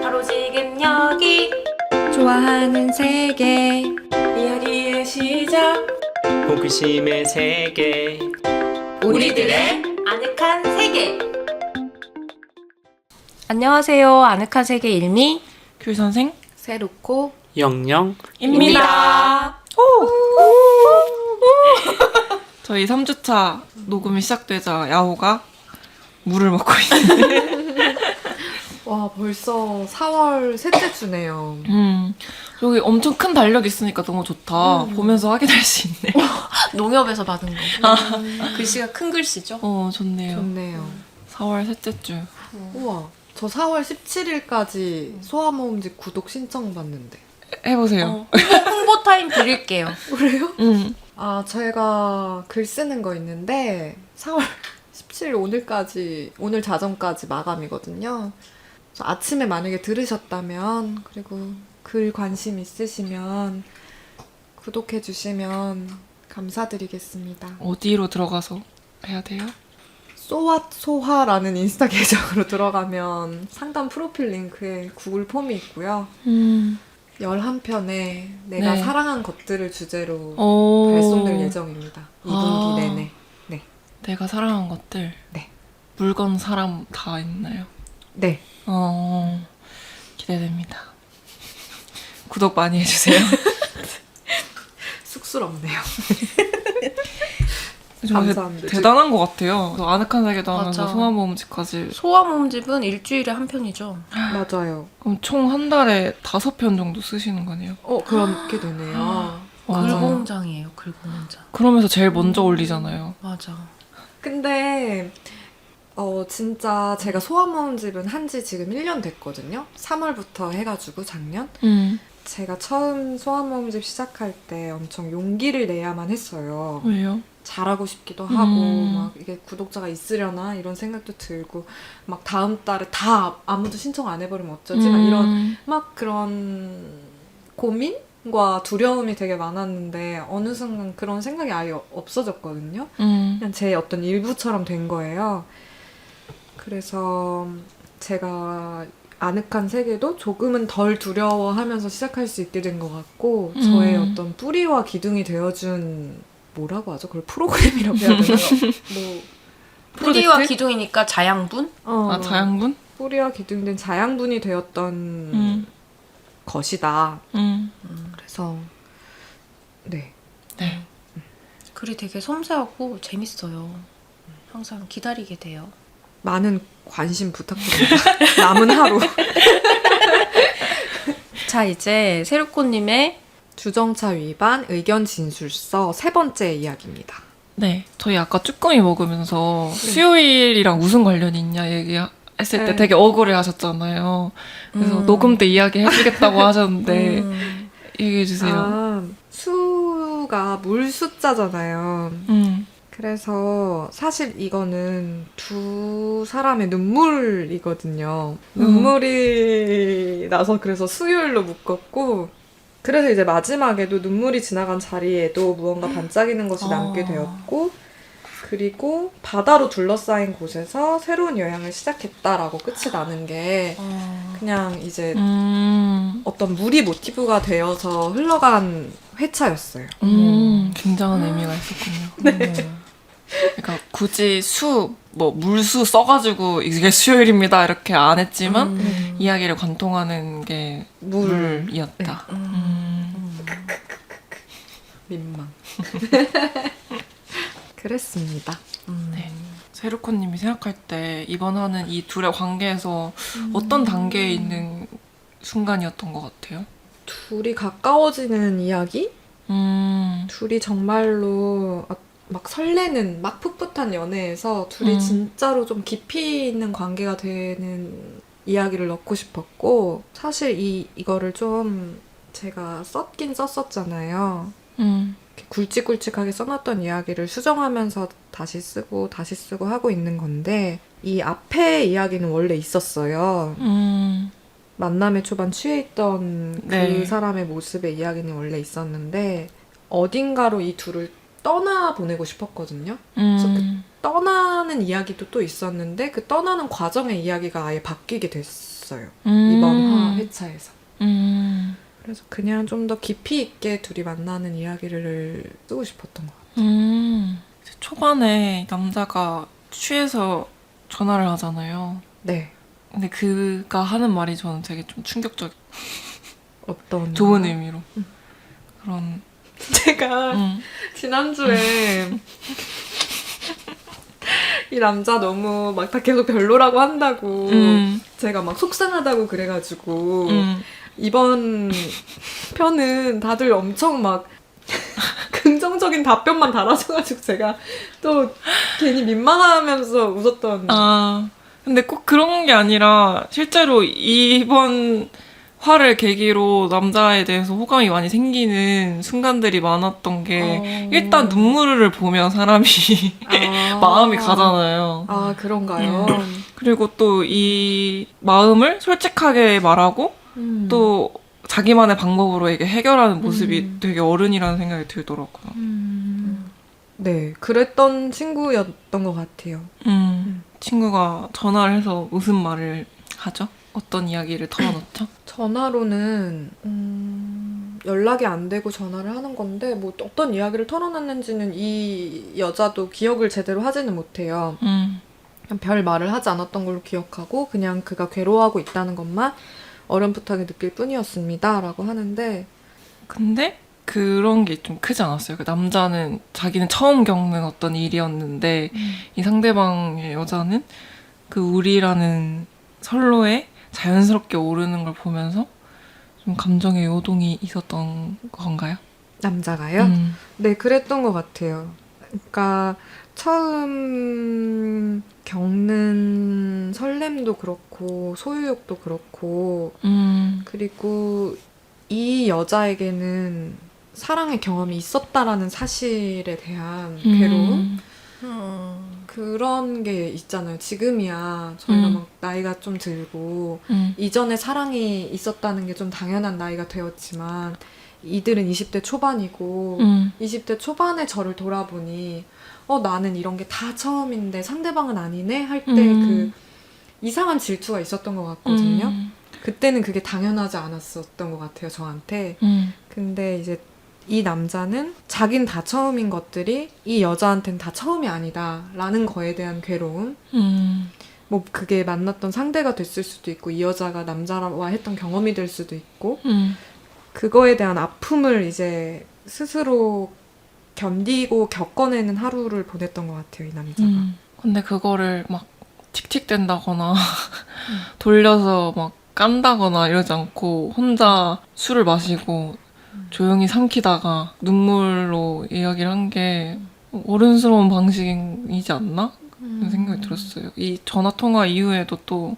바로 지금 여기 좋아하는 세계 이야기의 시작 호기심의 세계 우리들의 아늑한 세계. 안녕하세요. 아늑한 세계 일미 귤 선생 세루코 영영 입니다. 저희 3주차 녹음이 시작되자 야호가 물을 먹고 있어요. 와, 벌써 4월 셋째 주네요. 여기 엄청 큰 달력 있으니까 너무 좋다. 보면서 확인할 수 있네. 농협에서 받은 거. 글씨가 큰 글씨죠? 좋네요. 좋네요. 4월 셋째 주. 우와, 저 4월 17일까지 소아모음집 구독 신청받는데. 해보세요. 홍보 타임 드릴게요. 그래요? 응. 아, 제가 글 쓰는 거 있는데 4월 17일 오늘까지, 오늘 자정까지 마감이거든요. 그래서 아침에 만약에 들으셨다면, 그리고 글 관심 있으시면 구독해 주시면 감사드리겠습니다. 어디로 들어가서 해야 돼요? 소아소화라는 인스타 계정으로 들어가면 상담 프로필 링크에 구글 폼이 있고요. 11편에 내가 네. 사랑한 것들을 주제로 오. 발송될 예정입니다. 2분기 아. 내내. 내가 사랑한 것들. 네. 물건, 사람 다 있나요? 네. 기대됩니다. 구독 많이 해주세요. 쑥스럽네요. 정말 감사합니다. 대단한 것 같아요. 아늑한 세계도 하면서 맞아. 소아모음집까지. 소아모음집은 일주일에 한 편이죠. 맞아요. 그럼 총 한 달에 5편 정도 쓰시는 거네요. 그렇게 되네요. 글공장이에요. 글공장. 그러면서 제일 먼저 올리잖아요. 맞아. 근데 진짜 제가 소아모음집은 한지 지금 1년 됐거든요. 3월부터 해가지고 작년. 제가 처음 소아모음집 시작할 때 엄청 용기를 내야만 했어요. 왜요? 잘하고 싶기도 하고 막 이게 구독자가 있으려나 이런 생각도 들고 막 다음 달에 다 아무도 신청 안 해버리면 어쩌지 막 이런 막 그런 고민과 두려움이 되게 많았는데 어느 순간 그런 생각이 아예 없어졌거든요. 그냥 제 어떤 일부처럼 된 거예요. 그래서 제가 아늑한 세계도 조금은 덜 두려워하면서 시작할 수 있게 된 것 같고 저의 어떤 뿌리와 기둥이 되어준 뭐라고 하죠? 그걸 프로그램이라고 해야 되나요? 뭐 뿌리와 프로젝트? 기둥이니까 자양분? 자양분? 뿌리와 기둥된 자양분이 되었던 것이다. 그래서 네. 네. 글이 되게 섬세하고 재밌어요. 항상 기다리게 돼요. 많은 관심 부탁드립니다. 남은 하루. 자, 이제 세루코님의 주정차 위반 의견 진술서 세 번째 이야기입니다. 네. 저희 아까 쭈꾸미 먹으면서 수요일이랑 무슨 관련이 있냐 얘기했을 때 네. 되게 억울해 하셨잖아요. 그래서 녹음 때 이야기 해주겠다고 하셨는데 얘기해주세요. 수가 물 숫자잖아요. 그래서 사실 이거는 두 사람의 눈물이거든요. 눈물이 나서 그래서 수요일로 묶었고 그래서 이제 마지막에도 눈물이 지나간 자리에도 무언가 반짝이는 것이 남게 되었고 그리고 바다로 둘러싸인 곳에서 새로운 여행을 시작했다라고 끝이 나는 게 그냥 이제 어떤 물이 모티브가 되어서 흘러간 회차였어요. 굉장한 의미가 있었군요. 네. 그러니까 굳이 물수 써가지고 이게 수요일입니다 이렇게 안 했지만 이야기를 관통하는 게 물이었다. 민망. 그랬습니다. 네. 세루코님이 생각할 때 이번 화는 이 둘의 관계에서 어떤 단계에 있는 순간이었던 것 같아요? 둘이 가까워지는 이야기? 둘이 정말로 막 설레는 막 풋풋한 연애에서 둘이 진짜로 좀 깊이 있는 관계가 되는 이야기를 넣고 싶었고 사실 이거를 좀 제가 썼긴 썼었잖아요. 이렇게 굵직굵직하게 써놨던 이야기를 수정하면서 다시 쓰고 하고 있는 건데 이 앞에 이야기는 원래 있었어요. 만남의 초반 취해 있던 네. 그 사람의 모습의 이야기는 원래 있었는데 어딘가로 이 둘을 떠나보내고 싶었거든요. 그래서 그 떠나는 이야기도 또 있었는데 그 떠나는 과정의 이야기가 아예 바뀌게 됐어요. 이번 회차에서. 그래서 그냥 좀 더 깊이 있게 둘이 만나는 이야기를 쓰고 싶었던 것 같아요. 초반에 남자가 취해서 전화를 하잖아요. 네. 근데 그가 하는 말이 저는 되게 좀 충격적. 어떤 좋은 의미로. 그런. 제가 지난주에 이 남자 너무 막 다 계속 별로라고 한다고 제가 막 속상하다고 그래가지고 이번 편은 다들 엄청 막 긍정적인 답변만 달아줘가지고 제가 또 괜히 민망하면서 웃었던. 근데 꼭 그런 게 아니라 실제로 이번 화를 계기로 남자에 대해서 호감이 많이 생기는 순간들이 많았던 게 일단 눈물을 보면 사람이 마음이 가잖아요. 아, 그런가요? 그리고 또 이 마음을 솔직하게 말하고 또 자기만의 방법으로 이게 해결하는 모습이 되게 어른이라는 생각이 들더라고요. 네, 그랬던 친구였던 것 같아요. 친구가 전화를 해서 무슨 말을 하죠? 어떤 이야기를 털어놓죠? 전화로는 연락이 안 되고 전화를 하는 건데 뭐 어떤 이야기를 털어놨는지는 이 여자도 기억을 제대로 하지는 못해요. 그냥 별 말을 하지 않았던 걸로 기억하고 그냥 그가 괴로워하고 있다는 것만 어렴풋하게 느낄 뿐이었습니다. 라고 하는데 근데 그런 게 좀 크지 않았어요. 그 남자는 자기는 처음 겪는 어떤 일이었는데 이 상대방의 여자는 그 우리라는 선로에 자연스럽게 오르는 걸 보면서 좀 감정의 요동이 있었던 건가요? 남자가요? 네, 그랬던 것 같아요. 그러니까 처음 겪는 설렘도 그렇고 소유욕도 그렇고 그리고 이 여자에게는 사랑의 경험이 있었다라는 사실에 대한 괴로움? 그런 게 있잖아요. 지금이야 저희가 막 나이가 좀 들고 이전에 사랑이 있었다는 게 좀 당연한 나이가 되었지만 이들은 20대 초반이고 20대 초반의 저를 돌아보니 나는 이런 게 다 처음인데 상대방은 아니네 할 때 그 이상한 질투가 있었던 것 같거든요. 그때는 그게 당연하지 않았었던 것 같아요, 저한테. 근데 이제 이 남자는 자긴 다 처음인 것들이 이 여자한테는 다 처음이 아니다 라는 거에 대한 괴로움. 뭐 그게 만났던 상대가 됐을 수도 있고 이 여자가 남자와 했던 경험이 될 수도 있고 그거에 대한 아픔을 이제 스스로 견디고 겪어내는 하루를 보냈던 것 같아요, 이 남자가. 근데 그거를 막 틱틱댄다거나 돌려서 막 깐다거나 이러지 않고 혼자 술을 마시고 조용히 삼키다가 눈물로 이야기를 한 게 어른스러운 방식이지 않나? 그런 생각이 들었어요. 이 전화통화 이후에도 또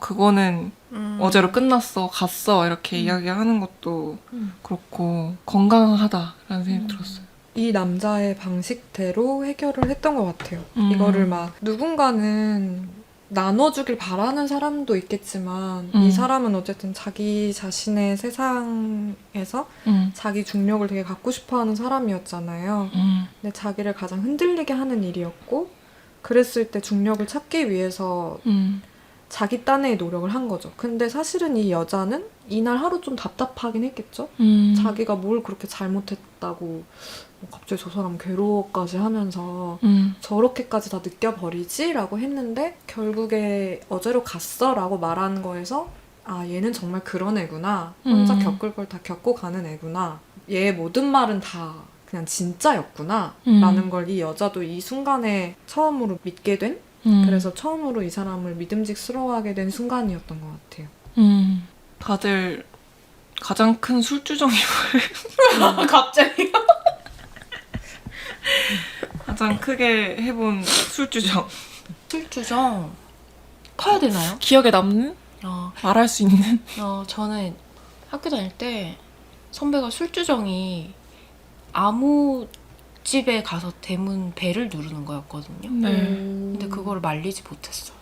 그거는 어제로 끝났어, 갔어 이렇게 이야기하는 것도 그렇고 건강하다라는 생각이 들었어요. 이 남자의 방식대로 해결을 했던 것 같아요. 이거를 막 누군가는 나눠주길 바라는 사람도 있겠지만 이 사람은 어쨌든 자기 자신의 세상에서 자기 중력을 되게 갖고 싶어하는 사람이었잖아요. 근데 자기를 가장 흔들리게 하는 일이었고 그랬을 때 중력을 찾기 위해서 자기 딴에의 노력을 한 거죠. 근데 사실은 이 여자는 이날 하루 좀 답답하긴 했겠죠. 자기가 뭘 그렇게 잘못했다고 갑자기 저 사람 괴로워까지 하면서 저렇게까지 다 느껴버리지? 라고 했는데 결국에 어제로 갔어? 라고 말한 거에서 아 얘는 정말 그런 애구나. 혼자 겪을 걸 다 겪고 가는 애구나. 얘의 모든 말은 다 그냥 진짜였구나. 라는 걸 이 여자도 이 순간에 처음으로 믿게 된 그래서 처음으로 이 사람을 믿음직스러워하게 된 순간이었던 것 같아요. 다들 가장 큰 술주정이 갑자기. 가장 크게 해본 술주정. 술주정 커야 되나요? 기억에 남는? 말할 수 있는? 저는 학교 다닐 때 선배가 술주정이 아무 집에 가서 대문 벨을 누르는 거였거든요. 네. 근데 그거를 말리지 못했어.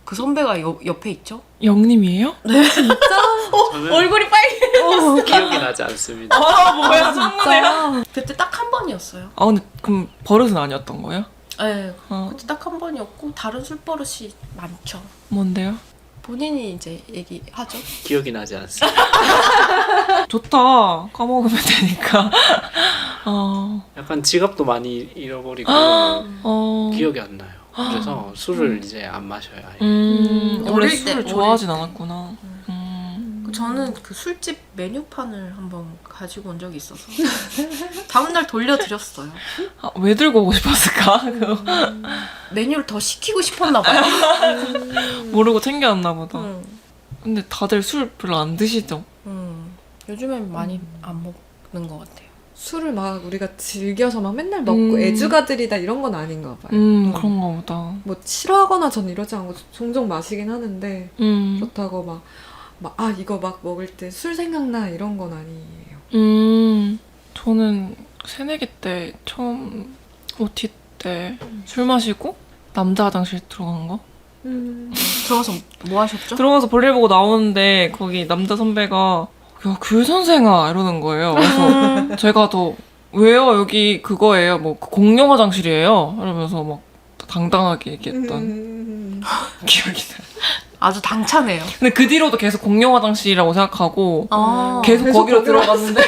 그 선배가 옆에 있죠? 영님이에요? 저는 얼굴이 빨개. 기억이 나지 않습니다. 뭐야, 성문이야? 그때 딱 한 번이었어요. 근데 그럼 버릇은 아니었던 거예요? 네, 어. 그때 딱 한 번이었고 다른 술버릇이 많죠. 뭔데요? 본인이 이제 얘기하죠. 기억이 나지 않습니다. 좋다. 까먹으면 되니까. 약간 지갑도 많이 잃어버리고 기억이 안 나요. 그래서 술을 이제 안 마셔요. 아예. 원래 어릴 때, 술을 어릴 좋아하진 때. 않았구나. 저는 그 술집 메뉴판을 한번 가지고 온 적이 있어서 다음날 돌려드렸어요. 왜 들고 오고 싶었을까? 메뉴를 더 시키고 싶었나 봐요. 모르고 챙겨왔나 보다. 음. 근데 다들 술 별로 안 드시죠? 요즘엔 많이 안 먹는 것 같아요. 술을 막 우리가 즐겨서 막 맨날 먹고 애주가들이다 이런 건 아닌가 봐요. 그런가 보다. 뭐 싫어하거나 전 이러지 않고 종종 마시긴 하는데 그렇다고 막 이거 막 먹을 때 술 생각나 이런 건 아니에요. 저는 새내기 때 처음 OT 때 술 마시고 남자 화장실 들어간 거? 들어가서 뭐 하셨죠? 들어가서 볼일 보고 나오는데 거기 남자 선배가 야, 귤 선생아 이러는 거예요. 그래서 제가 더 왜요? 여기 그거예요. 뭐 공용 화장실이에요. 이러면서 막 당당하게 얘기했던 기억이 나요. 아주 당차네요. 근데 그 뒤로도 계속 공용 화장실이라고 생각하고 계속 계속 거기로 거기로 들어갔는데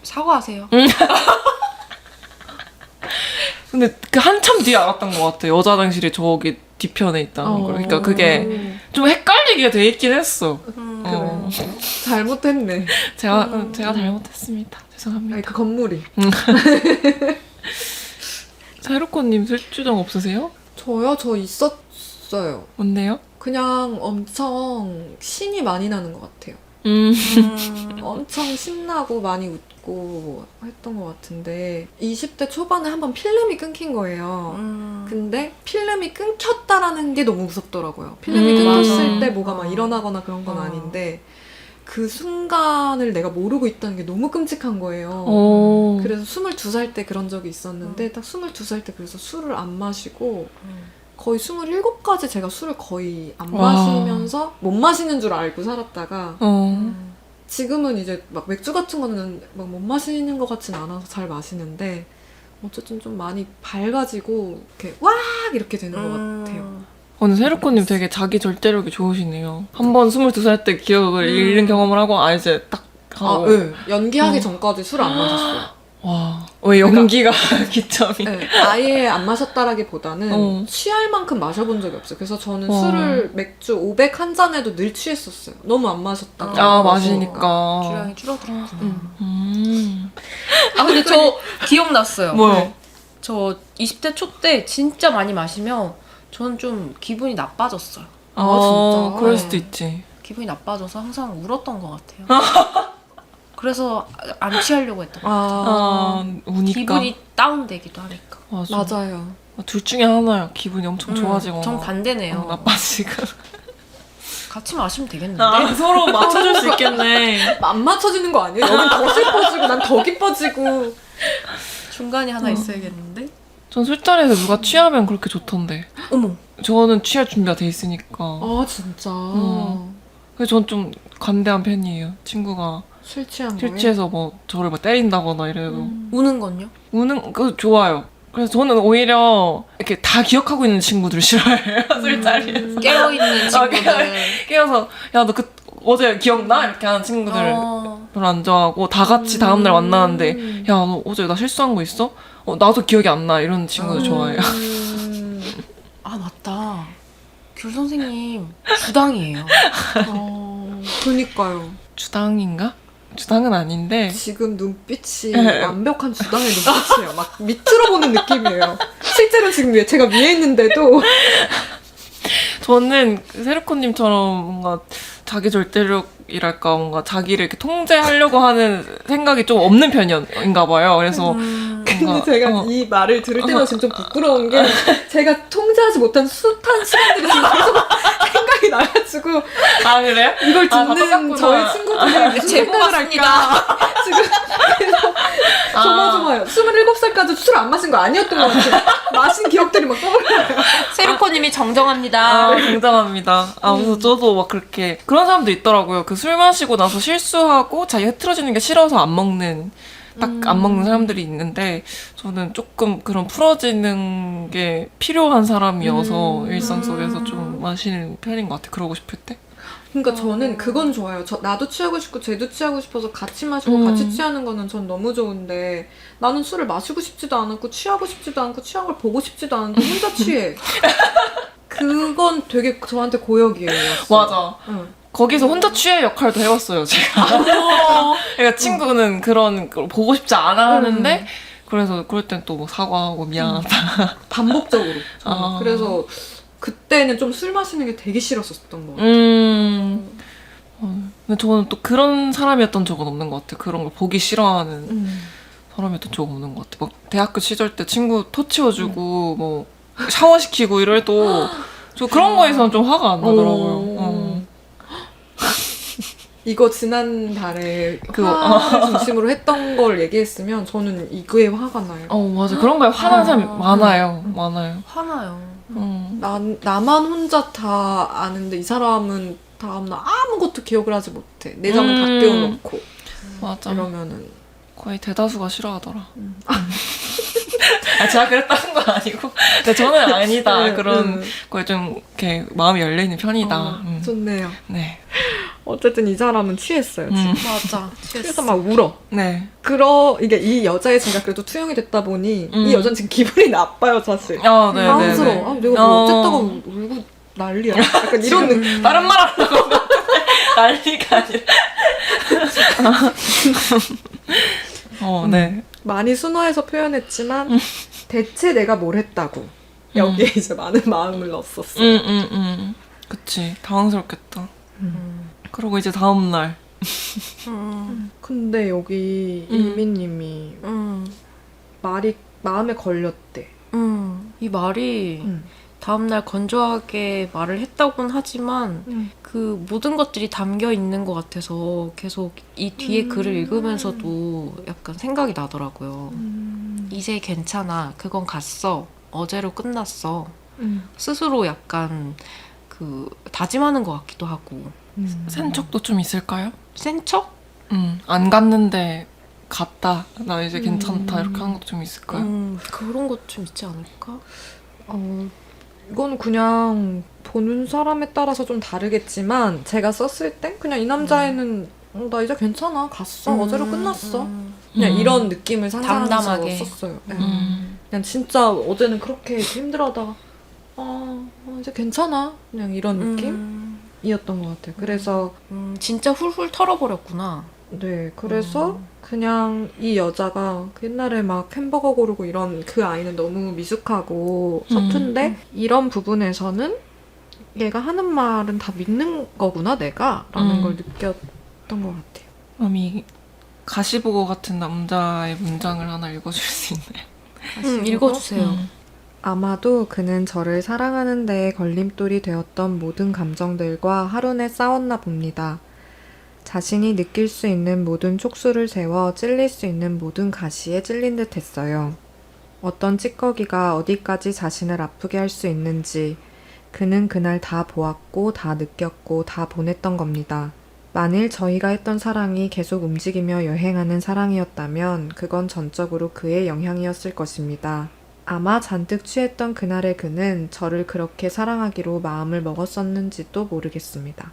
사과하세요. 근데 그 한참 뒤에 알았던 것 같아. 여자 화장실이 저기 뒤편에 있다는 걸. 그러니까 그게 좀 헷갈리게 돼 있긴 했어. 잘못했네. 제가 잘못했습니다. 죄송합니다. 아니, 그 건물이. 세로코님 술주정 없으세요? 저요? 저 있었어요. 뭔데요? 그냥 엄청 신이 많이 나는 것 같아요. 엄청 신나고 많이 웃고 했던 것 같은데 20대 초반에 한번 필름이 끊긴 거예요. 근데 필름이 끊겼다라는 게 너무 무섭더라고요. 필름이 끊겼을 맞아. 때 뭐가 막 일어나거나 그런 건 아닌데 그 순간을 내가 모르고 있다는 게 너무 끔찍한 거예요. 그래서 22살 때 그런 적이 있었는데 딱 22살 때 그래서 술을 안 마시고 거의 27까지 제가 술을 거의 안 와. 마시면서 못 마시는 줄 알고 살았다가 지금은 이제 막 맥주 같은 거는 막 못 마시는 것 같진 않아서 잘 마시는데 어쨌든 좀 많이 밝아지고 이렇게 왁 이렇게 되는 것 같아요. 오늘 세로코님 되게 자기 절제력이 좋으시네요. 한 번 22살 때 기억을 잃는 경험을 하고 이제 딱 하고. 네. 연기하기 전까지 술을 안 마셨어요. 와, 왜 연기가 기점이. 네, 아예 안 마셨다라기보다는 취할 만큼 마셔본 적이 없어요. 그래서 저는 술을 맥주 500 한 잔에도 늘 취했었어요. 너무 안 마셨다가. 마시니까. 주량이 줄어들었구나. 음. 근데 저 기억났어요. 뭐요? 저 20대 초 때 진짜 많이 마시면 저는 좀 기분이 나빠졌어요. 진짜? 그럴 수도 있지. 기분이 나빠져서 항상 울었던 것 같아요. 그래서 안 취하려고 했던 것 같아요. 우니까. 기분이 다운되기도 하니까. 맞아. 맞아요. 둘 중에 하나야. 기분이 엄청 좋아지고. 정 반대네요. 나빠지고. 같이 마시면 되겠는데? 서로 맞춰줄 수 있겠네. 안 맞춰지는 거 아니에요? 여긴 더 슬퍼지고 난 더 기뻐지고. 중간에 하나 있어야겠는데? 전 술자리에서 누가 취하면 그렇게 좋던데. 어머. 저는 취할 준비가 돼 있으니까. 아 진짜. 그래서 전 좀 관대한 편이에요. 친구가 술 취한 거예요? 술 취해서 뭐 저를 막 때린다거나 이래도. 우는 건요? 우는 거 좋아요. 그래서 저는 오히려 이렇게 다 기억하고 있는 친구들 싫어해요. 술자리에서. 깨어있는 친구들. 깨어서 야 너 어제 기억나? 이렇게 하는 친구들 별로 안 좋아하고 다 같이 다음날 만나는데 야 너 어제 나 실수한 거 있어? 나도 기억이 안 나. 이런 친구들 좋아해요. 아 맞다. 귤 선생님 주당이에요. 그니까요. 주당인가? 주당은 아닌데 지금 눈빛이 완벽한 주당의 눈빛이에요. 막 밑으로 보는 느낌이에요. 실제로 지금 제가 위에 있는데도 저는 세르코님처럼 뭔가 자기 절대력이랄까 뭔가 자기를 이렇게 통제하려고 하는 생각이 좀 없는 편인가 봐요. 그래서 근데 제가 이 말을 들을 때마다 지금 좀 부끄러운 게 제가 통제하지 못한 숱한 시간들이 지금 계속 생각이 나가지고 그래요? 이걸 듣는 똑같구나. 저희 친구들이 무슨 제보 생각을 왔습니다. 할까 지금 계속 조마조마해요. 27살까지 술 안 마신 거 아니었던 것 같아요. 마신 기억들이 막 떠올라요. 세르코님이 정정합니다. 굉장합니다. 그래서 저도 막 그런 사람도 있더라고요. 그 술 마시고 나서 실수하고 자기 흐트러지는 게 싫어서 안 먹는 딱 안 먹는 사람들이 있는데 저는 조금 그런 풀어지는 게 필요한 사람이어서 일상 속에서 좀 마시는 편인 것 같아요. 그러고 싶을 때. 그러니까 저는 그건 좋아요. 나도 취하고 싶고 쟤도 취하고 싶어서 같이 마시고 같이 취하는 거는 전 너무 좋은데 나는 술을 마시고 싶지도 않고 취하고 싶지도 않고 취한 걸 보고 싶지도 않은데 혼자 취해. 그건 되게 저한테 고역이에요. 맞아. 응. 거기서 혼자 취해 역할도 해봤어요, 제가. 그러니까 친구는 그런 걸 보고 싶지 않아 하는데 그래서 그럴 땐 또 뭐 사과하고 미안하다. 반복적으로. 아. 그래서 그때는 좀 술 마시는 게 되게 싫었었던 거 같아요. 근데 저는 또 그런 사람이었던 적은 없는 것 같아요. 그런 걸 보기 싫어하는 사람이었던 적은 없는 것 같아요. 막 대학교 시절 때 친구 토 치워주고 뭐 샤워시키고 이래도 저 그런 거에서는 좀 화가 안 나더라고요. 이거 지난달에 화를 중심으로 했던 걸 얘기했으면 저는 이거에 화가 나요. 맞아. 그런 거에 화난 사람 많아요. 많아요. 화나요. 나만 혼자 다 아는데 이 사람은 다음날 아무것도 기억을 하지 못해. 내장을 다 떼어놓고 맞아. 이러면은 거의 대다수가 싫어하더라. 제가 그랬다는 건 아니고, 근데 저는 아니다. 네, 그런 거에 좀 이렇게 마음이 열려 있는 편이다. 좋네요. 네. 어쨌든 이 사람은 취했어요. 지금. 맞아. 그래서 막 울어. 네. 이게 이 여자의 제가 그래도 투영이 됐다 보니 이 여자는 지금 기분이 나빠요, 사실. 네, 네. 당황스러워. 내가 뭐 어쨌다고 울고 난리야. 약간 이런 느낌. 다른 말 하려고 난리가 아니라. 네. 많이 순화해서 표현했지만 대체 내가 뭘 했다고 여기에 이제 많은 마음을 넣었었어. 그치. 당황스럽겠다. 그리고 이제 다음날. 근데 여기 일미님이 말이 마음에 걸렸대. 이 말이 다음날 건조하게 말을 했다고는 하지만 그 모든 것들이 담겨 있는 것 같아서 계속 이 뒤에 글을 읽으면서도 약간 생각이 나더라고요. 이제 괜찮아. 그건 갔어. 어제로 끝났어. 스스로 약간 그 다짐하는 것 같기도 하고. 센 척도 좀 있을까요? 센 척? 안 갔는데 갔다. 나 이제 괜찮다. 이렇게 하는 것도 좀 있을까요? 그런 것 좀 있지 않을까? 이건 그냥 보는 사람에 따라서 좀 다르겠지만 제가 썼을 때 그냥 이 남자애는 나 이제 괜찮아. 갔어. 어제로 끝났어. 그냥 이런 느낌을 상상하면서 담담하게. 썼어요. 네. 그냥 진짜 어제는 그렇게 힘들어하다가 이제 괜찮아. 그냥 이런 느낌이었던 것 같아요. 그래서 진짜 훌훌 털어버렸구나. 네, 그래서 그냥 이 여자가 그 옛날에 막 햄버거 고르고 이런 그 아이는 너무 미숙하고 서툰데 이런 부분에서는 얘가 하는 말은 다 믿는 거구나 내가 라는 걸 느꼈던 것 같아요. 이 가시보고 같은 남자의 문장을 하나 읽어줄 수 있나요? 읽어주세요. 아마도 그는 저를 사랑하는 데에 걸림돌이 되었던 모든 감정들과 하루내 싸웠나 봅니다. 자신이 느낄 수 있는 모든 촉수를 세워 찔릴 수 있는 모든 가시에 찔린 듯 했어요. 어떤 찌꺼기가 어디까지 자신을 아프게 할 수 있는지 그는 그날 다 보았고 다 느꼈고 다 보냈던 겁니다. 만일 저희가 했던 사랑이 계속 움직이며 여행하는 사랑이었다면 그건 전적으로 그의 영향이었을 것입니다. 아마 잔뜩 취했던 그날의 그는 저를 그렇게 사랑하기로 마음을 먹었었는지도 모르겠습니다.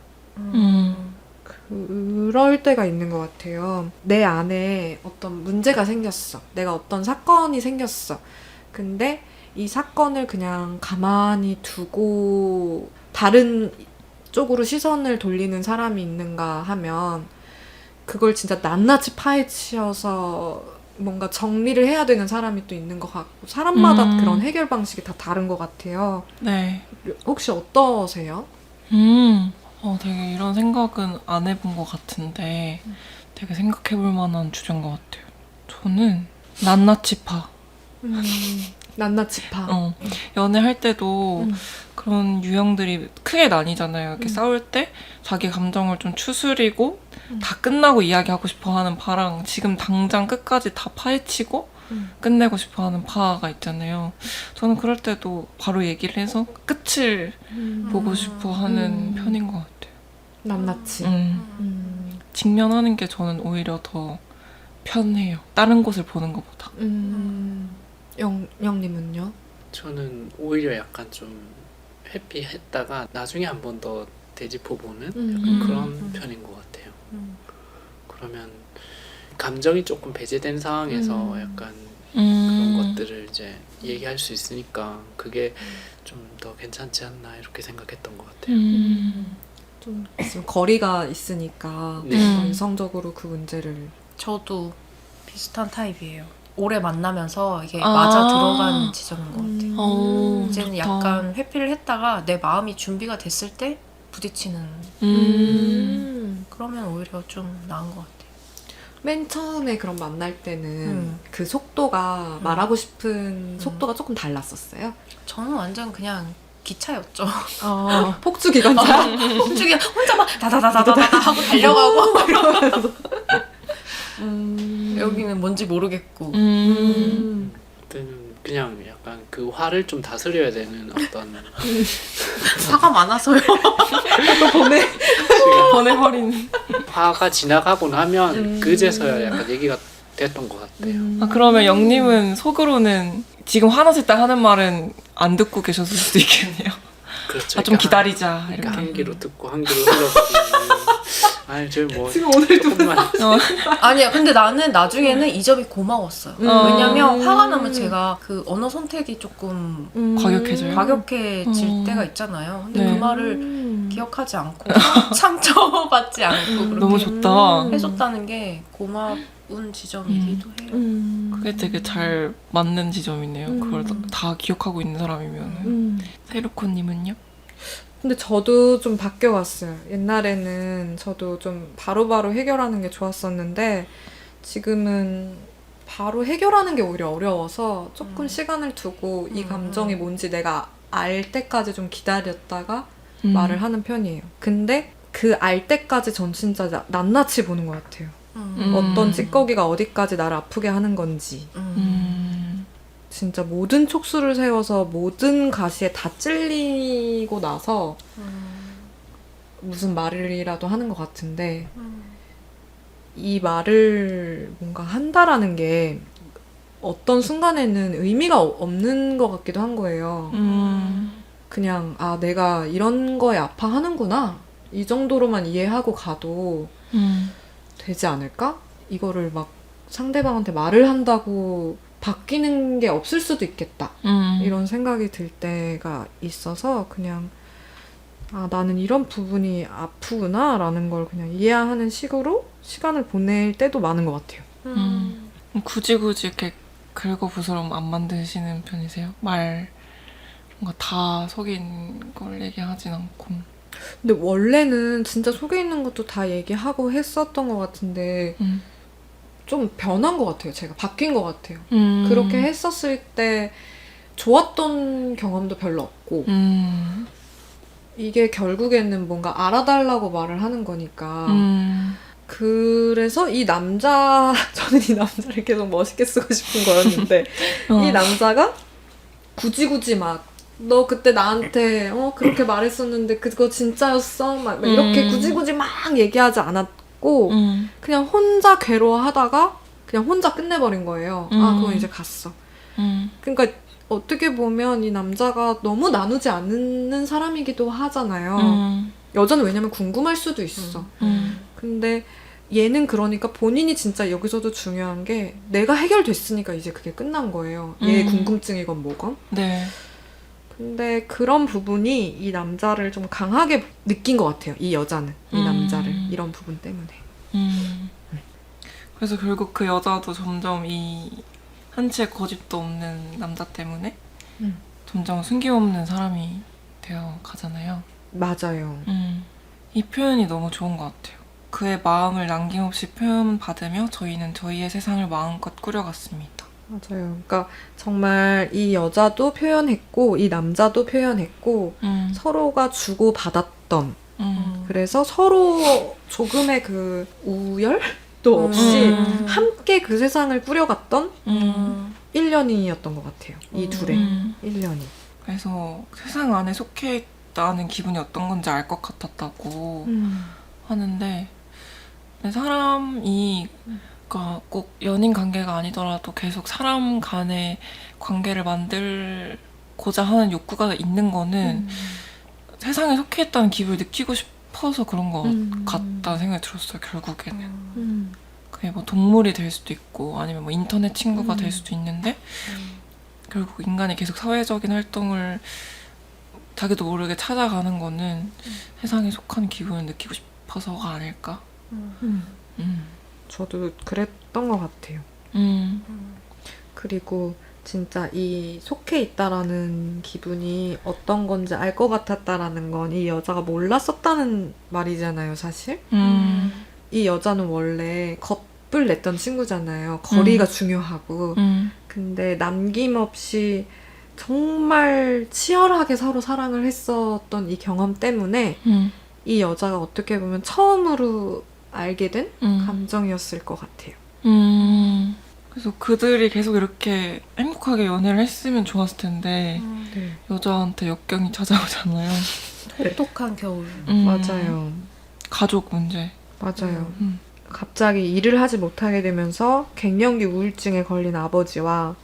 그럴 때가 있는 것 같아요. 내 안에 어떤 문제가 생겼어. 내가 어떤 사건이 생겼어. 근데 이 사건을 그냥 가만히 두고 다른 쪽으로 시선을 돌리는 사람이 있는가 하면 그걸 진짜 낱낱이 파헤치어서 뭔가 정리를 해야 되는 사람이 또 있는 것 같고 사람마다 그런 해결 방식이 다 다른 것 같아요. 네. 혹시 어떠세요? 되게 이런 생각은 안 해본 것 같은데 되게 생각해볼 만한 주제인 것 같아요. 저는 낱낱이 파. 낱낱이 파. 연애할 때도 그런 유형들이 크게 나뉘잖아요. 이렇게 싸울 때 자기 감정을 좀 추스리고 다 끝나고 이야기하고 싶어 하는 파랑 지금 당장 끝까지 다 파헤치고 끝내고 싶어 하는 파가 있잖아요. 저는 그럴 때도 바로 얘기를 해서 끝을 보고 싶어 하는 편인 것 같아요. 낱낱이. 직면하는 게 저는 오히려 더 편해요. 다른 곳을 보는 것보다. 영님은요? 저는 오히려 약간 좀 회피했다가 나중에 한 번 더 되짚어보는 그런 편인 것 같아요. 그러면 감정이 조금 배제된 상황에서 약간 그런 것들을 이제 얘기할 수 있으니까 그게 좀 더 괜찮지 않나 이렇게 생각했던 것 같아요. 좀 있으면 거리가 있으니까 네. 이성적으로 그 문제를 저도 비슷한 타입이에요. 오래 만나면서 이게 아. 맞아 들어간 지점인 것 같아요. 어, 이제는 좋다. 약간 회피를 했다가 내 마음이 준비가 됐을 때 부딪히는 그러면 오히려 좀 나은 것 같아요. 맨 처음에 그럼 만날 때는 그 속도가 말하고 싶은 속도가 조금 달랐었어요? 저는 완전 그냥 기차였죠. 폭주 기관차? 홈중에 혼자 막 다다다다다다 하고 달려가고 여기는 뭔지 모르겠고 그때는 그냥 약간 그 화를 좀 다스려야 되는 어떤 화가 많아서요. 보내버린. 화가 지나가고 나면 그제서야 약간 얘기가 됐던 것 같아요. 아, 그러면 영님은 속으로는 지금 화났을 때 하는 말은 안 듣고 계셨을 수도 있겠네요. 그렇죠. 아, 좀 기다리자. 그러니까 이렇게. 한 귀로 듣고 한 귀로 흘러버리는. 아니 저뭐 지금 오늘도 조금만 아니야, 근데 나는 나중에는 이 점이 고마웠어요. 왜냐면 화가 나면 제가 그 언어 선택이 조금 과격해져요? 과격해질 때가 있잖아요. 근데 네. 그 말을 기억하지 않고 상처받지 않고 그렇게 너무 좋다. 해줬다는 게 고마운 지점이기도 해요. 그게 되게 잘 맞는 지점이네요. 그걸 다 기억하고 있는 사람이면. 세루코님은요? 근데 저도 좀 바뀌어왔어요. 옛날에는 저도 좀 바로바로 해결하는 게 좋았었는데 지금은 바로 해결하는 게 오히려 어려워서 조금 시간을 두고 이 감정이 뭔지 내가 알 때까지 좀 기다렸다가 말을 하는 편이에요. 근데 그 알 때까지 전 진짜 낱낱이 보는 것 같아요. 어떤 찌꺼기가 어디까지 나를 아프게 하는 건지. 진짜 모든 촉수를 세워서 모든 가시에 다 찔리고 나서 무슨 말이라도 하는 것 같은데 이 말을 뭔가 한다라는 게 어떤 순간에는 의미가 없는 것 같기도 한 거예요. 그냥 아 내가 이런 거에 아파하는구나 이 정도로만 이해하고 가도 되지 않을까? 이거를 막 상대방한테 말을 한다고 바뀌는 게 없을 수도 있겠다. 이런 생각이 들 때가 있어서 그냥 아 나는 이런 부분이 아프구나 라는 걸 그냥 이해하는 식으로 시간을 보낼 때도 많은 것 같아요. 굳이 이렇게 긁어부스럼 안 만드시는 편이세요? 말 뭔가 다 속에 있는 걸 얘기하진 않고. 근데 원래는 진짜 속에 있는 것도 다 얘기하고 했었던 것 같은데 좀 변한 것 같아요. 제가 바뀐 것 같아요. 그렇게 했었을 때 좋았던 경험도 별로 없고 이게 결국에는 뭔가 알아달라고 말을 하는 거니까 그래서 이 남자 저는 이 남자를 계속 멋있게 쓰고 싶은 거였는데 이 남자가 굳이 막 너 그때 나한테 그렇게 말했었는데 그거 진짜였어? 막 이렇게 굳이 막 얘기하지 않았고 그냥 혼자 괴로워하다가 그냥 혼자 끝내버린 거예요. 아 그건 이제 갔어. 그러니까 어떻게 보면 이 남자가 너무 나누지 않는 사람이기도 하잖아요. 여자는 왜냐면 궁금할 수도 있어. 근데 얘는 그러니까 본인이 진짜 여기서도 중요한 게 내가 해결됐으니까 이제 그게 끝난 거예요. 얘 궁금증이건 뭐건. 네. 근데 그런 부분이 이 남자를 좀 강하게 느낀 것 같아요. 이 여자는. 이 남자를. 이런 부분 때문에. 그래서 결국 그 여자도 점점 이 한치의 거짓도 없는 남자 때문에 점점 숨김없는 사람이 되어 가잖아요. 맞아요. 이 표현이 너무 좋은 것 같아요. 그의 마음을 남김없이 표현받으며 저희는 저희의 세상을 마음껏 꾸려갔습니다. 맞아요. 그러니까 정말 이 여자도 표현했고 이 남자도 표현했고 서로가 주고받았던 그래서 서로 조금의 그 우열도 없이 함께 그 세상을 꾸려갔던 1년이었던 것 같아요. 이 둘의 1년이. 그래서 세상 안에 속해 있다는 기분이 어떤 건지 알 것 같았다고 하는데 사람이 그러니까 꼭 연인 관계가 아니더라도 계속 사람 간의 관계를 만들고자 하는 욕구가 있는 거는 세상에 속해 있다는 기분을 느끼고 싶어서 그런 것 같다는 생각이 들었어요. 결국에는 그게 뭐 동물이 될 수도 있고 아니면 뭐 인터넷 친구가 될 수도 있는데 결국 인간이 계속 사회적인 활동을 자기도 모르게 찾아가는 거는 세상에 속한 기분을 느끼고 싶어서가 아닐까. 저도 그랬던 것 같아요. 그리고 진짜 이 속해 있다라는 기분이 어떤 건지 알 것 같았다라는 건 이 여자가 몰랐었다는 말이잖아요, 사실. 이 여자는 원래 겁을 냈던 친구잖아요. 거리가 중요하고. 근데 남김없이 정말 치열하게 서로 사랑을 했었던 이 경험 때문에 이 여자가 어떻게 보면 처음으로 알게 된 감정이었을 것 같아요. 그래서 그들이 계속 이렇게 행복하게 연애를 했으면 좋았을 텐데 네. 여자한테 역경이 찾아오잖아요. 혹독한 겨울. 맞아요. 가족 문제. 맞아요. 갑자기 일을 하지 못하게 되면서 갱년기 우울증에 걸린 아버지와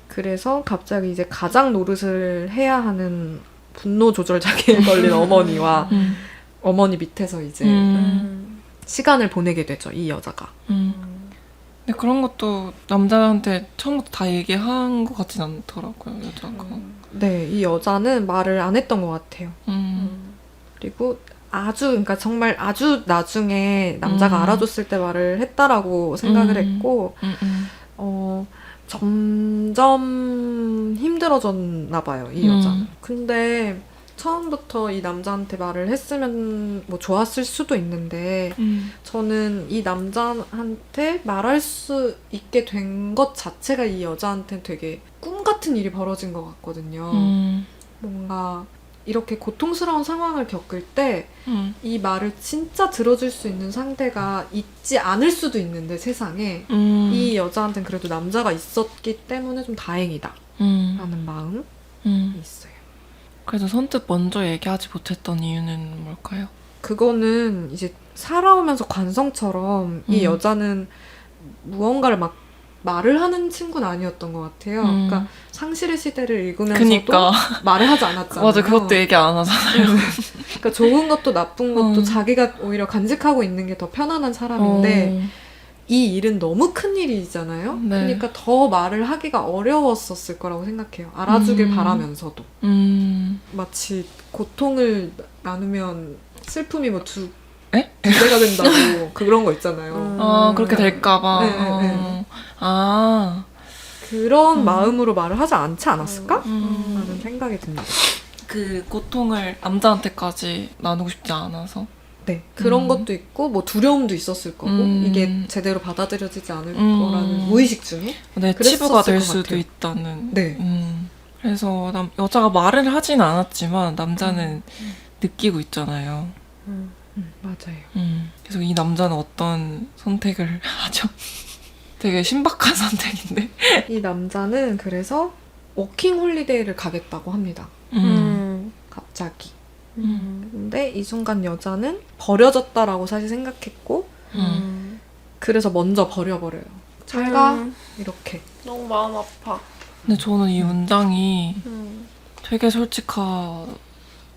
그래서 갑자기 이제 가장 노릇을 해야 하는 분노 조절 장애에 걸린 어머니와 어머니 밑에서 이제 시간을 보내게 되죠, 이 여자가. 근데 그런 것도 남자한테 처음부터 다 얘기한 것 같진 않더라고요, 여자가. 네, 이 여자는 말을 안 했던 것 같아요. 그리고 그러니까 정말 아주 나중에 남자가 알아줬을 때 말을 했다라고 생각을 했고, 점점 힘들어졌나 봐요, 이 여자는. 근데 처음부터 이 남자한테 말을 했으면 뭐 좋았을 수도 있는데 저는 이 남자한테 말할 수 있게 된 것 자체가 이 여자한테는 되게 꿈 같은 일이 벌어진 것 같거든요. 뭔가 이렇게 고통스러운 상황을 겪을 때 이 말을 진짜 들어줄 수 있는 상대가 있지 않을 수도 있는데 세상에 이 여자한테는 그래도 남자가 있었기 때문에 좀 다행이다 라는 마음이 있어요. 그래서 선뜻 먼저 얘기하지 못했던 이유는 뭘까요? 그거는 이제 살아오면서 관성처럼 이 여자는 무언가를 막 말을 하는 친구는 아니었던 것 같아요. 그러니까 상실의 시대를 읽으면서도 그니까. 말을 하지 않았잖아요. 맞아, 그것도 얘기 안 하잖아요. 그러니까 좋은 것도 나쁜 것도 자기가 오히려 간직하고 있는 게 더 편안한 사람인데 이 일은 너무 큰 일이잖아요. 네. 그러니까 더 말을 하기가 어려웠었을 거라고 생각해요. 알아주길 바라면서도. 마치 고통을 나누면 슬픔이 뭐 두 배가 된다고 그런 거 있잖아요. 아, 그렇게 될까봐. 네. 아. 그런 마음으로 말을 하지 않지 않았을까? 라는 생각이 듭니다. 그 고통을 남자한테까지 나누고 싶지 않아서. 네, 그런 것도 있고 뭐 두려움도 있었을 거고 이게 제대로 받아들여지지 않을 거라는 무의식 중에 내 치부가 될 수도 있다는. 네. 그래서 여자가 말을 하진 않았지만 남자는 느끼고 있잖아요. 맞아요. 그래서 이 남자는 어떤 선택을 하죠? 되게 신박한 선택인데. 이 남자는 그래서 워킹 홀리데이를 가겠다고 합니다. 갑자기. 근데 이 순간 여자는 버려졌다라고 사실 생각했고 그래서 먼저 버려버려요. 잘 가. 이렇게. 너무 마음 아파. 근데 저는 이 문장이 되게 솔직하다고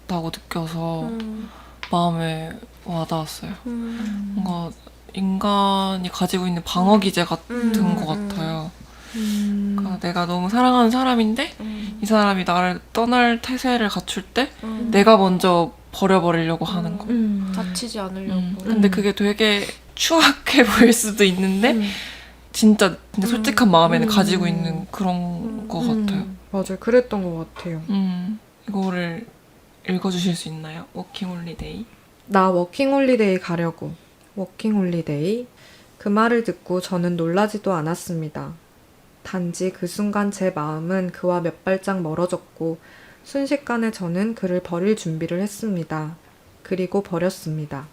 느껴서 마음에 와닿았어요. 뭔가 인간이 가지고 있는 방어 기제 같은 것 같아요. 그러니까 내가 너무 사랑하는 사람인데 이 사람이 나를 떠날 태세를 갖출 때 내가 먼저 버려버리려고 하는 거. 다치지 않으려고. 근데 그게 되게 추악해 보일 수도 있는데 진짜 솔직한 마음에는 가지고 있는 그런 것 같아요. 맞아요. 그랬던 것 같아요. 이거를 읽어주실 수 있나요? 워킹 홀리데이. 나 워킹 홀리데이 가려고. 워킹 홀리데이. 그 말을 듣고 저는 놀라지도 않았습니다. 단지 그 순간 제 마음은 그와 몇 발짝 멀어졌고 순식간에 저는 그를 버릴 준비를 했습니다. 그리고 버렸습니다.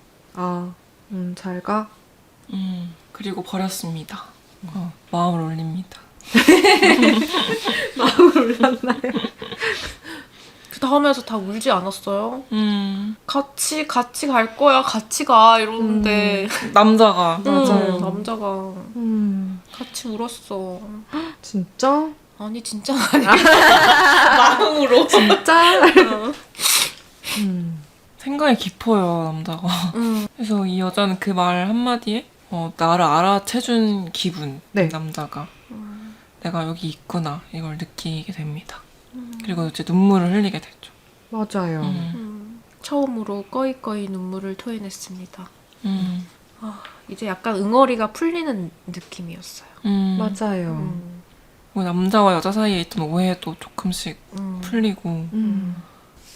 잘 가. 그리고 버렸습니다. 마음을 올립니다. 마음을 올렸나요? 다음에서 다 울지 않았어요? 같이 갈 거야, 같이 가 이러는데 남자가 맞아요. 남자가 같이 울었어. 진짜? 아니 진짜 아니야. 마음으로. 진짜? 생각이 깊어요, 남자가. 그래서 이 여자는 그 말 한마디에 나를 알아채준 기분, 네. 남자가. 내가 여기 있구나, 이걸 느끼게 됩니다. 그리고 이제 눈물을 흘리게 되죠. 맞아요. 처음으로 꺼이꺼이 눈물을 토해냈습니다. 음. 이제 약간 응어리가 풀리는 느낌이었어요. 맞아요. 뭐 남자와 여자 사이에 있던 오해도 조금씩 풀리고.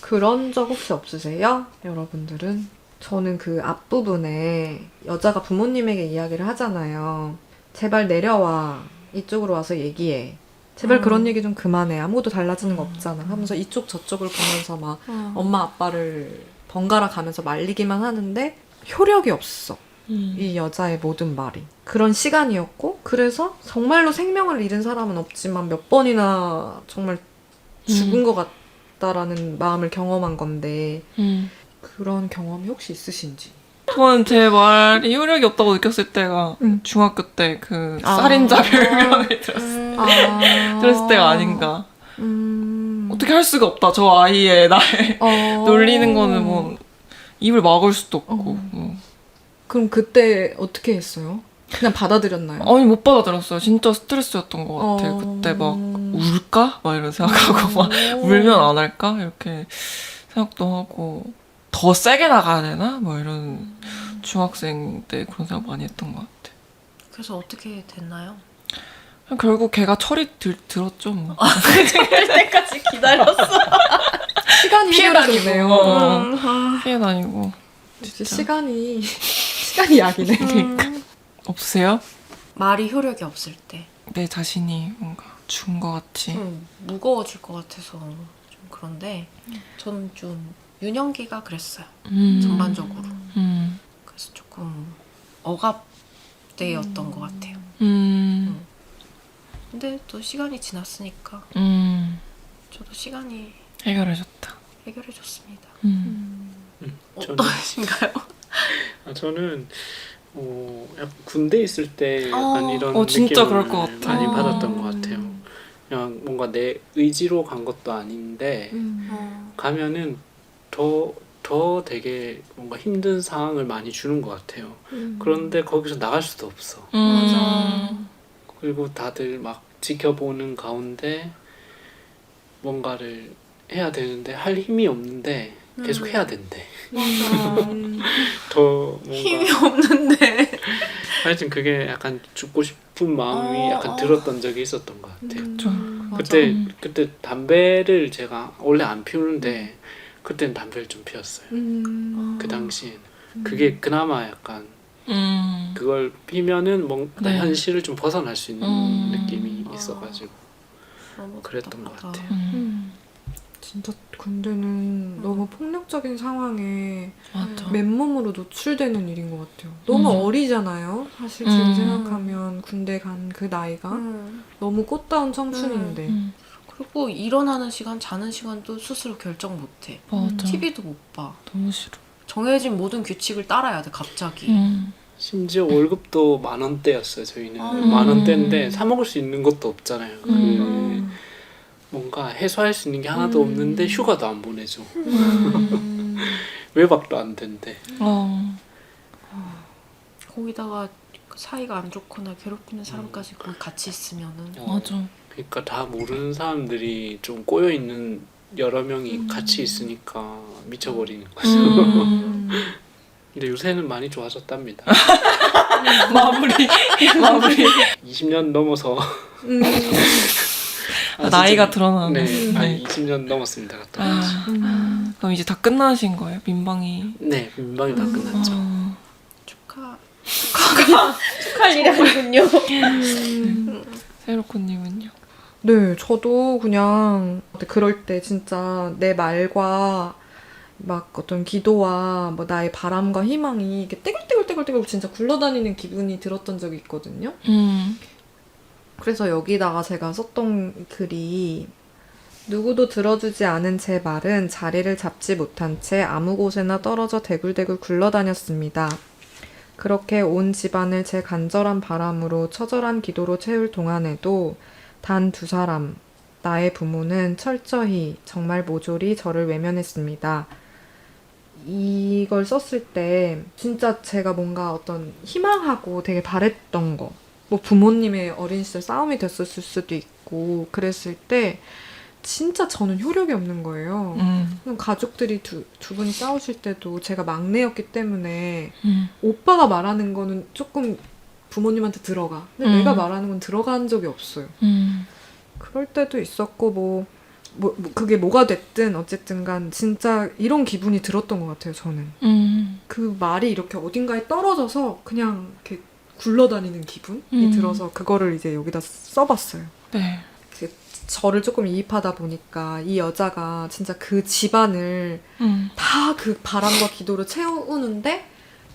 그런 적 혹시 없으세요? 여러분들은? 저는 그 앞부분에 여자가 부모님에게 이야기를 하잖아요. 제발 내려와. 이쪽으로 와서 얘기해. 제발 그런 얘기 좀 그만해. 아무것도 달라지는 거 없잖아. 하면서 이쪽 저쪽을 보면서 막 엄마 아빠를 번갈아 가면서 말리기만 하는데 효력이 없어. 이 여자의 모든 말이. 그런 시간이었고 그래서 정말로 생명을 잃은 사람은 없지만 몇 번이나 정말 죽은 것 같다라는 마음을 경험한 건데 그런 경험이 혹시 있으신지? 저는 제 말이 효력이 없다고 느꼈을 때가 중학교 때 그 살인자 별명을 들었을 때가 아닌가. 어떻게 할 수가 없다. 저 아이의 날 놀리는 거는 뭐 입을 막을 수도 없고. 뭐. 그럼 그때 어떻게 했어요? 그냥 받아들였나요? 아니 못 받아들였어요. 진짜 스트레스였던 것 같아요. 그때 막 울까? 막 이런 생각하고 막 울면 안 할까? 이렇게 생각도 하고 더 세게 나가야 되나? 뭐 이런 중학생 때 그런 생각 많이 했던 것 같아요. 그래서 어떻게 됐나요? 결국 걔가 철이 들었죠. 뭐. 될 때까지 기다렸어. 시간이 피해 해결해줬네요. 피해 다니고. 진짜 시간이 약이네. 그러니까. 없으세요? 말이 효력이 없을 때 내 자신이 뭔가 죽은 것 같이. 좀 무거워질 것 같아서 좀 그런데 저는 좀 유년기가 그랬어요. 전반적으로. 그래서 조금 억압되었던 것 같아요. 근데 또 시간이 지났으니까 저도 시간이 해결해줬다. 해결해줬습니다. 어떠신가요? 저는 약간 군대 있을 때 약간 이런 진짜 느낌을 그럴 것 같아. 많이 받았던 것 같아요. 그냥 뭔가 내 의지로 간 것도 아닌데 가면은 더 되게 뭔가 힘든 상황을 많이 주는 것 같아요. 그런데 거기서 나갈 수도 없어. 맞아. 그리고 다들 막 지켜보는 가운데 뭔가를 해야 되는데 할 힘이 없는데 계속 해야 된대. 더 뭔가 힘이 없는데. 하여튼 그게 약간 죽고 싶은 마음이 약간 들었던 적이 있었던 것 같아요. 그때 담배를 제가 원래 안 피우는데 그때는 담배를 좀 피웠어요. 그 당시에는 그게 그나마 약간 그걸 피면은 뭔가 현실을 좀 벗어날 수 있는 느낌이 있어가지고 그랬던 것 같아요. 진짜 군대는 너무 폭력적인 상황에 맞아. 맨몸으로 노출되는 일인 것 같아요. 너무 어리잖아요. 사실 지금 생각하면 군대 간 그 나이가 너무 꽃다운 청춘인데. 그리고 일어나는 시간, 자는 시간도 스스로 결정 못해. 맞아. TV도 못 봐. 너무 싫어. 정해진 모든 규칙을 따라야 돼, 갑자기. 심지어 월급도 10,000원대였어요. 저희는 10,000원대인데 사 먹을 수 있는 것도 없잖아요. 뭔가 해소할 수 있는 게 하나도 없는데 휴가도 안 보내줘. 외박도 안 된대. 거기다가 사이가 안 좋거나 괴롭히는 사람까지 거기 같이 있으면은 맞아. 그러니까 다 모르는 사람들이 좀 꼬여 있는 여러 명이 같이 있으니까 미쳐버리는 거죠. 근데 요새는 많이 좋아졌답니다. 마무리. 20년 넘어서 나이가 드러나는. 네, 아니 20년 넘었습니다. 갔다 왔지. 그럼 이제 다 끝나신 거예요? 민방위? 네, 민방위 다 끝났죠. 축하할 일이 아니군요. 세로코님은요? 네, 저도 그냥 그럴 때 진짜 내 말과 막 어떤 기도와 뭐 나의 바람과 희망이 이렇게 떼굴떼굴 진짜 굴러다니는 기분이 들었던 적이 있거든요. 그래서 여기다가 제가 썼던 글이 누구도 들어주지 않은 제 말은 자리를 잡지 못한 채 아무 곳에나 떨어져 대굴대굴 굴러다녔습니다. 그렇게 온 집안을 제 간절한 바람으로 처절한 기도로 채울 동안에도 단 2사람, 나의 부모는 철저히 정말 모조리 저를 외면했습니다. 이걸 썼을 때 진짜 제가 뭔가 어떤 희망하고 되게 바랬던 거, 뭐 부모님의 어린 시절 싸움이 됐었을 수도 있고 그랬을 때 진짜 저는 효력이 없는 거예요. 그럼 가족들이 두 분이 싸우실 때도 제가 막내였기 때문에 오빠가 말하는 거는 조금 부모님한테 들어가. 근데 내가 말하는 건 들어간 적이 없어요. 그럴 때도 있었고 뭐 그게 뭐가 됐든 어쨌든 간 진짜 이런 기분이 들었던 것 같아요. 저는. 그 말이 이렇게 어딘가에 떨어져서 그냥 이렇게 굴러다니는 기분이 들어서 그거를 이제 여기다 써봤어요. 네. 저를 조금 이입하다 보니까 이 여자가 진짜 그 집안을 다 그 바람과 기도로 채우는데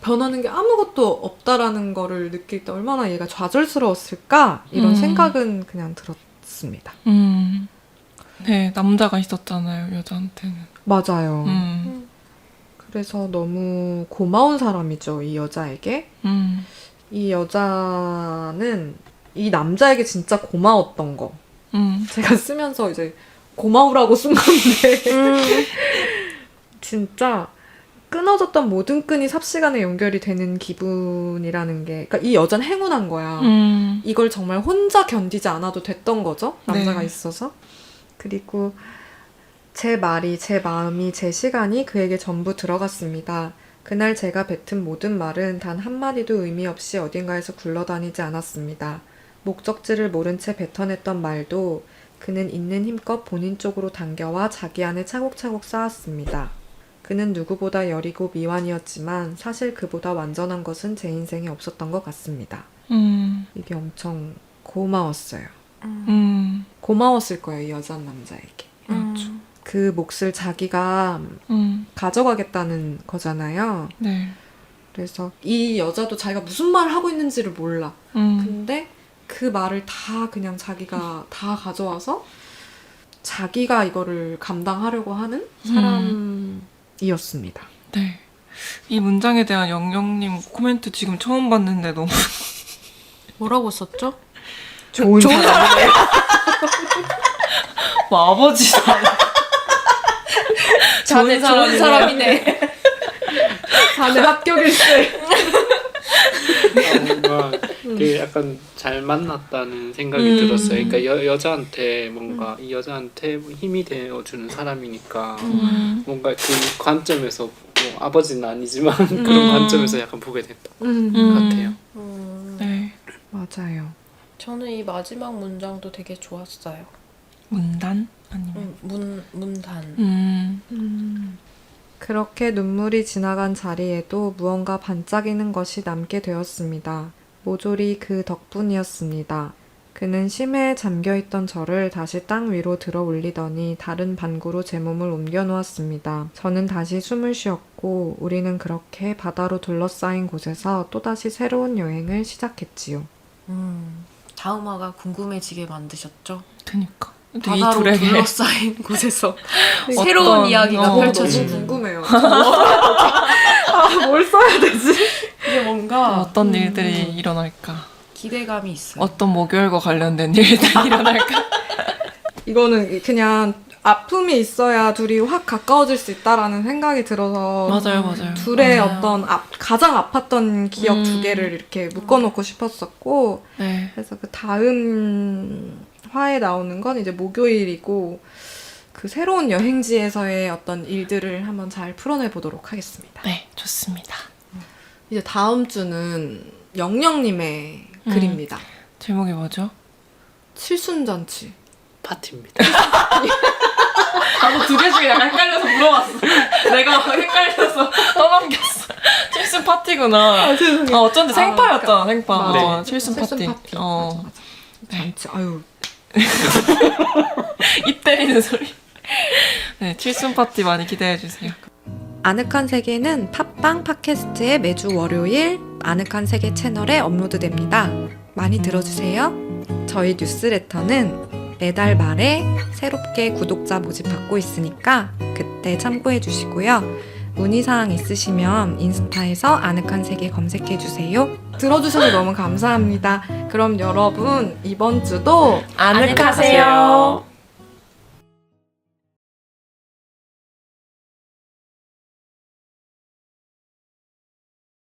변하는 게 아무것도 없다라는 거를 느낄 때 얼마나 얘가 좌절스러웠을까 이런 생각은 그냥 들었습니다. 네, 남자가 있었잖아요, 여자한테는. 맞아요. 그래서 너무 고마운 사람이죠, 이 여자에게. 이 여자는 이 남자에게 진짜 고마웠던 거. 제가 쓰면서 이제 고마우라고 쓴 건데 진짜 끊어졌던 모든 끈이 삽시간에 연결이 되는 기분이라는 게, 그러니까 이 여자는 행운한 거야. 이걸 정말 혼자 견디지 않아도 됐던 거죠, 남자가 네. 있어서. 그리고 제 말이, 제 마음이, 제 시간이 그에게 전부 들어갔습니다. 그날 제가 뱉은 모든 말은 단 한마디도 의미 없이 어딘가에서 굴러다니지 않았습니다. 목적지를 모른 채 뱉어냈던 말도 그는 있는 힘껏 본인 쪽으로 당겨와 자기 안에 차곡차곡 쌓았습니다. 그는 누구보다 여리고 미완이었지만 사실 그보다 완전한 것은 제 인생에 없었던 것 같습니다. 이게 엄청 고마웠어요. 고마웠을 거예요, 이 여자는 남자에게. 그 몫을 자기가 가져가겠다는 거잖아요. 네. 그래서 이 여자도 자기가 무슨 말을 하고 있는지를 몰라. 근데 그 말을 다 그냥 자기가 다 가져와서 자기가 이거를 감당하려고 하는 사람이었습니다. 네. 이 문장에 대한 영영님 코멘트 지금 처음 봤는데 너무 뭐라고 썼죠? 좋은 사람이네요. 뭐 아버지다. 자네 좋은 사람이네. 자네 합격일세. 뭔가 그 약간 잘 만났다는 생각이 들었어요. 그러니까 여자한테 뭔가 이 여자한테 힘이 되어주는 사람이니까 뭔가 그 관점에서 뭐 아버지는 아니지만 그런 관점에서 약간 보게 됐던 것 같아요. 네. 맞아요. 저는 이 마지막 문장도 되게 좋았어요. 문단? 아니면 문단. 그렇게 눈물이 지나간 자리에도 무언가 반짝이는 것이 남게 되었습니다. 모조리 그 덕분이었습니다. 그는 심해에 잠겨있던 저를 다시 땅 위로 들어 올리더니 다른 반구로 제 몸을 옮겨 놓았습니다. 저는 다시 숨을 쉬었고 우리는 그렇게 바다로 둘러싸인 곳에서 또다시 새로운 여행을 시작했지요. 다음화가 궁금해지게 만드셨죠? 그니까. 근데 이 바다로 둘에게 둘러싸인 곳에서 어떤- 새로운 이야기가 너무 펼쳐지는. 궁금해요. 뭘 써야 되지? 이게 뭔가 어떤 일들이 일어날까? 기대감이 있어요. 어떤 목요일과 관련된 일들이 일어날까? 이거는 그냥 아픔이 있어야 둘이 확 가까워질 수 있다라는 생각이 들어서 맞아요. 둘의 맞아요. 어떤 가장 아팠던 기억 2개를 이렇게 묶어놓고 싶었었고 네. 그래서 그 다음 화에 나오는 건 이제 목요일이고 그 새로운 여행지에서의 어떤 일들을 한번 잘 풀어내 보도록 하겠습니다. 네, 좋습니다. 이제 다음 주는 영영님의 글입니다. 제목이 뭐죠? 칠순잔치. 파티입니다. 나도 두 개 중에 약간 헷갈려서 물어봤어. 내가 헷갈려서 떠넘겼어. 칠순 파티구나. 죄송해요. 어쩐지 생파였잖아, 생파. 맞아. 칠순 파티. 맞아. 잔치. 아유. 입 때리는 소리. 네, 칠순 파티 많이 기대해주세요. 아늑한 세계는 팟빵 팟캐스트에 매주 월요일 아늑한 세계 채널에 업로드됩니다. 많이 들어주세요. 저희 뉴스레터는 매달 말에 새롭게 구독자 모집 받고 있으니까 그때 참고해 주시고요. 문의사항 있으시면 인스타에서 아늑한 세계 검색해 주세요. 들어주셔서 너무 감사합니다. 그럼 여러분 이번 주도 아늑하세요.